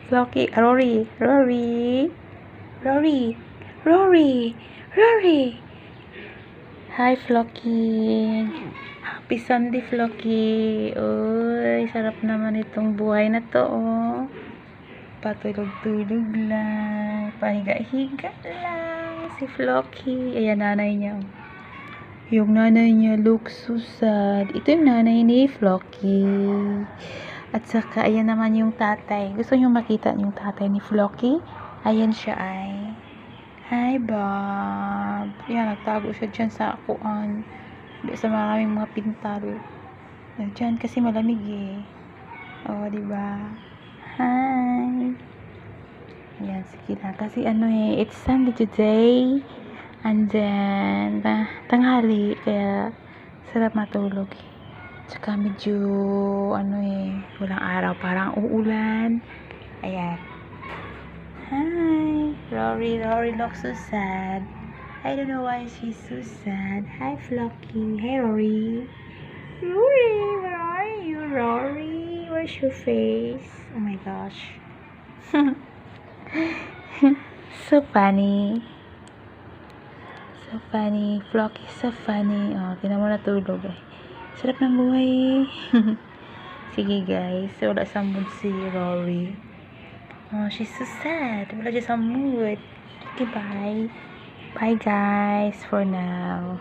Flocky, Rory, Rory, Rory, Rory, Rory. Hi, Flocky. Happy Sunday, Flocky. Uy, sarap naman itong buhay na to, oh. Patulog-tulog lang. Pahiga-higa lang. Si Flocky. Ayan, nanay niya. Yung nanay niya looks so sad. Ito yung nanay ni Flocky. At saka, ayan naman yung tatay. Gusto nyo makita yung tatay ni Flocky? Ayan siya ay. Hi, Bob. Yan, nagtago siya dyan sa akuan. Sa maraming mga pintal. Dyan kasi malamig eh. O, diba? Hi. Ayan, sige na. Kasi ano eh, it's Sunday today. And then, tanghali. Kaya, sarap matulog eh. Tsaka medyo, ano eh, walang araw. Parang uulan. Ayan. Hi. Rory looks so sad. I don't know why she's so sad. Hi, Flocky. Hey, Rory. Rory, where are you, Rory? Where's your face? Oh my gosh. So funny. So funny. Flocky, so funny. Oh, tinan mo natulog eh. Sarap ng buhay eh. Sige guys, wala sa mood si Rory. Oh, she's so sad. Wala siya sa mood. Okay, bye. Bye guys for now.